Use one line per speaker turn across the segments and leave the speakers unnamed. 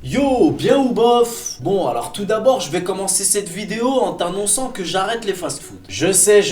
Yo, bien ou bof? Bon, alors tout d'abord, je vais commencer cette vidéo en t'annonçant que j'arrête les fast-food. Je sais,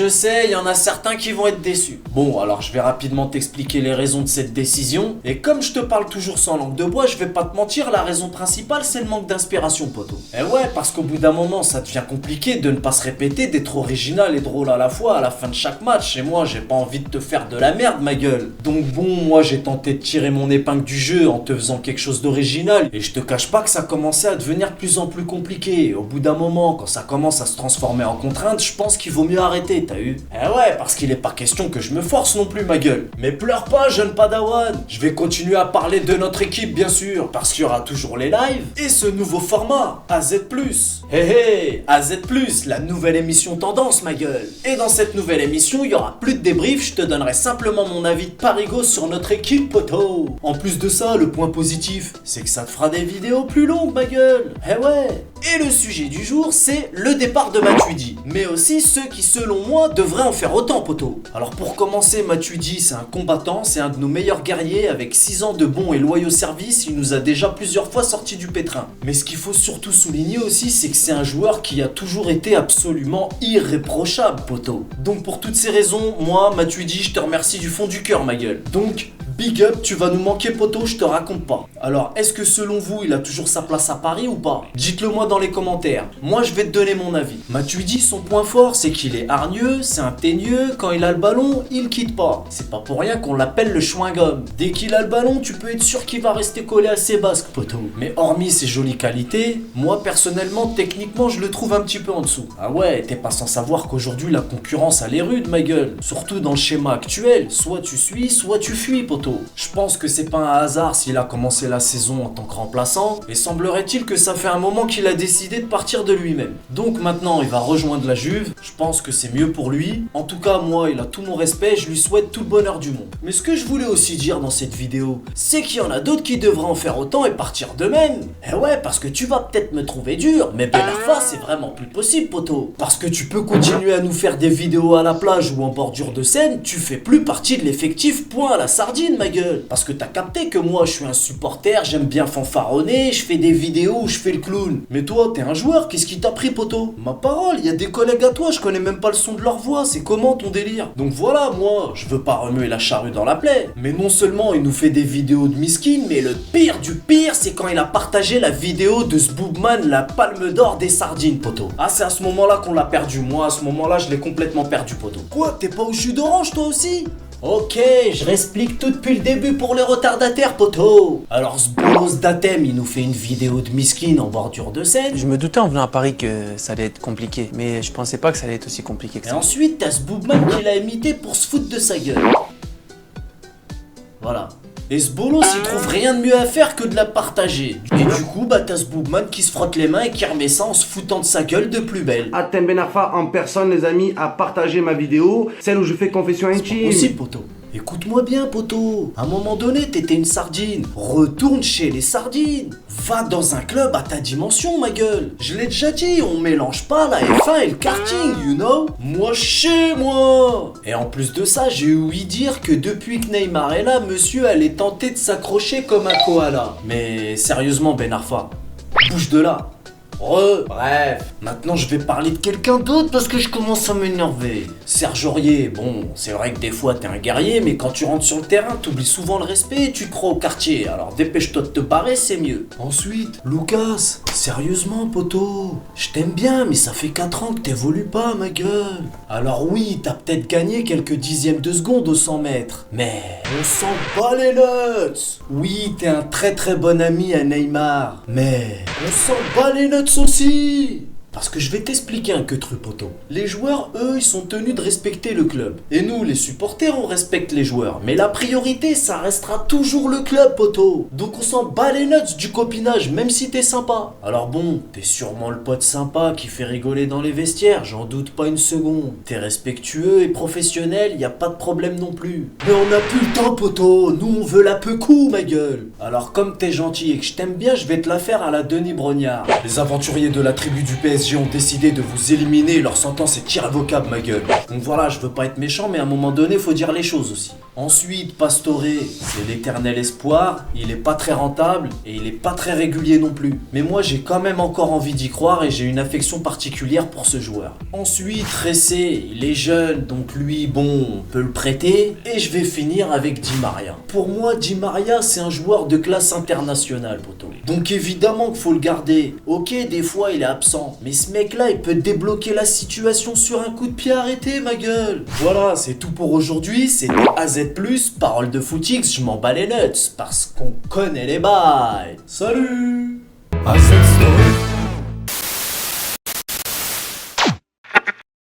il y en a certains qui vont être déçus. Bon, alors je vais rapidement t'expliquer les raisons de cette décision. Et comme je te parle toujours sans langue de bois, je vais pas te mentir, la raison principale, c'est le manque d'inspiration, poto. Et ouais, parce qu'au bout d'un moment, ça devient compliqué de ne pas se répéter, d'être original et drôle à la fois à la fin de chaque match. Et moi, j'ai pas envie de te faire de la merde, ma gueule. Donc bon, moi, j'ai tenté de tirer mon épingle du jeu en te faisant quelque chose d'original. Et je te cache pas que ça commençait à devenir de plus en plus compliqué. Et au bout d'un moment, quand ça commence à se transformer en contrainte, je pense qu'il vaut mieux arrêter, t'as eu? Eh ouais, parce qu'il est pas question que je me force non plus, ma gueule. Mais pleure pas, jeune padawan. Je vais continuer à parler de notre équipe, bien sûr, parce qu'il y aura toujours les lives et ce nouveau format, AZ+. Hé, AZ+, la nouvelle émission tendance, ma gueule. Et dans cette nouvelle émission, il y aura plus de débrief, je te donnerai simplement mon avis de parigo sur notre équipe, poto. En plus de ça, le point positif, c'est que ça te fera des vidéos plus longues, ma gueule. Eh ouais. Et le sujet du jour, c'est le départ de Matuidi. Mais aussi ceux qui, selon moi, devraient en faire autant, poto. Alors pour commencer, Matuidi, c'est un combattant, c'est un de nos meilleurs guerriers. Avec 6 ans de bons et loyaux services, il nous a déjà plusieurs fois sortis du pétrin. Mais ce qu'il faut surtout souligner aussi, c'est que c'est un joueur qui a toujours été absolument irréprochable, poto. Donc pour toutes ces raisons, moi, Matuidi, je te remercie du fond du cœur, ma gueule. Donc, big up, tu vas nous manquer, poto, je te raconte pas. Alors, est-ce que selon vous, il a toujours sa place à Paris ou pas? Dites-le moi dans les commentaires. Moi, je vais te donner mon avis. Matuidi, son point fort, c'est qu'il est hargneux, c'est un teigneux, quand il a le ballon, il quitte pas. C'est pas pour rien qu'on l'appelle le chewing-gum. Dès qu'il a le ballon, tu peux être sûr qu'il va rester collé à ses basques, poto. Mais hormis ses jolies qualités, moi, personnellement, techniquement, je le trouve un petit peu en dessous. Ah ouais, t'es pas sans savoir qu'aujourd'hui, la concurrence, elle est rude, ma gueule. Surtout dans le schéma actuel, soit tu suis, soit tu fuis, poto. Je pense que c'est pas un hasard s'il a commencé la saison en tant que remplaçant, et semblerait-il que ça fait un moment qu'il a décidé de partir de lui-même. Donc maintenant il va rejoindre la Juve, je pense que c'est mieux pour lui. En tout cas moi il a tout mon respect, je lui souhaite tout le bonheur du monde. Mais ce que je voulais aussi dire dans cette vidéo, c'est qu'il y en a d'autres qui devraient en faire autant et partir d'eux-mêmes. Eh ouais, parce que tu vas peut-être me trouver dur, mais Ben Arfa c'est vraiment plus possible, poto. Parce que tu peux continuer à nous faire des vidéos à la plage ou en bordure de Seine, tu fais plus partie de l'effectif point à la sardine, ma gueule. Parce que t'as capté que moi je suis un supporter, j'aime bien fanfaronner, je fais des vidéos où je fais le clown. Mais toi t'es un joueur, qu'est-ce qui t'a pris, poto? Ma parole, il y a des collègues à toi, je connais même pas le son de leur voix, c'est comment ton délire? Donc voilà, moi je veux pas remuer la charrue dans la plaie. Mais non seulement il nous fait des vidéos de miskin, mais le pire du pire c'est quand il a partagé la vidéo de Zboobman, la palme d'or des sardines, poto. Ah, c'est à ce moment là qu'on l'a perdu, moi à ce moment là je l'ai complètement perdu, poto. Quoi, t'es pas au jus d'orange toi aussi? Ok, je réexplique tout depuis le début pour les retardataires, poto. Alors ce bolos d'Athème, il nous fait une vidéo de miskin en bordure de Seine.
Je me doutais en venant à Paris que ça allait être compliqué, mais je pensais pas que ça allait être aussi compliqué que
Et
ça.
ensuite, t'as ce Boobman qui l'a imité pour se foutre de sa gueule. Voilà. Et ce bolos, il trouve rien de mieux à faire que de la partager. Et du coup, bah t'as ce Boobman qui se frotte les mains et qui remet ça en se foutant de sa gueule de plus belle.
Atem Ben Arfa en personne, les amis, a partagé ma vidéo, celle où je fais confession intime.
Aussi, poto. Écoute-moi bien, poto. À un moment donné, t'étais une sardine. Retourne chez les sardines. Va dans un club à ta dimension, ma gueule. Je l'ai déjà dit, on mélange pas la F1 et le karting, you know. Moi, chez moi. Et en plus de ça, j'ai ouï dire que depuis que Neymar est là, monsieur allait tenter de s'accrocher comme un koala. Mais sérieusement, Ben Arfa, bouge de là. Bref, maintenant je vais parler de quelqu'un d'autre parce que je commence à m'énerver. Serge Aurier, bon, c'est vrai que des fois t'es un guerrier, mais quand tu rentres sur le terrain, t'oublies souvent le respect et tu te crois au quartier. Alors dépêche-toi de te barrer, c'est mieux. Ensuite, Lucas, sérieusement, poto, je t'aime bien, mais ça fait 4 ans que t'évolues pas, ma gueule. Alors oui, t'as peut-être gagné quelques dixièmes de seconde au 100 mètres, mais on s'en bat les nuts. Oui, t'es un très très bon ami à Neymar, mais on s'en bat les nuts aussi. Parce que je vais t'expliquer un que truc, poto. Les joueurs, eux, ils sont tenus de respecter le club. Et nous, les supporters, on respecte les joueurs. Mais la priorité, ça restera toujours le club, poto. Donc on s'en bat les nuts du copinage, même si t'es sympa. Alors bon, t'es sûrement le pote sympa qui fait rigoler dans les vestiaires, j'en doute pas une seconde. T'es respectueux et professionnel, y a pas de problème non plus. Mais on a plus le temps, poto. Nous, on veut la peu coup, ma gueule. Alors comme t'es gentil et que je t'aime bien, je vais te la faire à la Denis Brognard. Les aventuriers de la tribu du PSG ont décidé de vous éliminer, leur sentence est irrévocable, ma gueule. Donc voilà, je veux pas être méchant, mais à un moment donné, faut dire les choses aussi. Ensuite, Pastore, c'est l'éternel espoir, il est pas très rentable et il est pas très régulier non plus. Mais moi j'ai quand même encore envie d'y croire et j'ai une affection particulière pour ce joueur. Ensuite, Ressé, il est jeune, donc lui, bon, on peut le prêter. Et je vais finir avec Di Maria. Pour moi, Di Maria, c'est un joueur de classe internationale, poto. Donc évidemment qu'il faut le garder. Ok, des fois il est absent, mais ce mec-là, il peut débloquer la situation sur un coup de pied arrêté, ma gueule. Voilà, c'est tout pour aujourd'hui, c'était AZ+, parole de footix, je m'en bats les nuts, parce qu'on connaît les bails. Salut!
AZ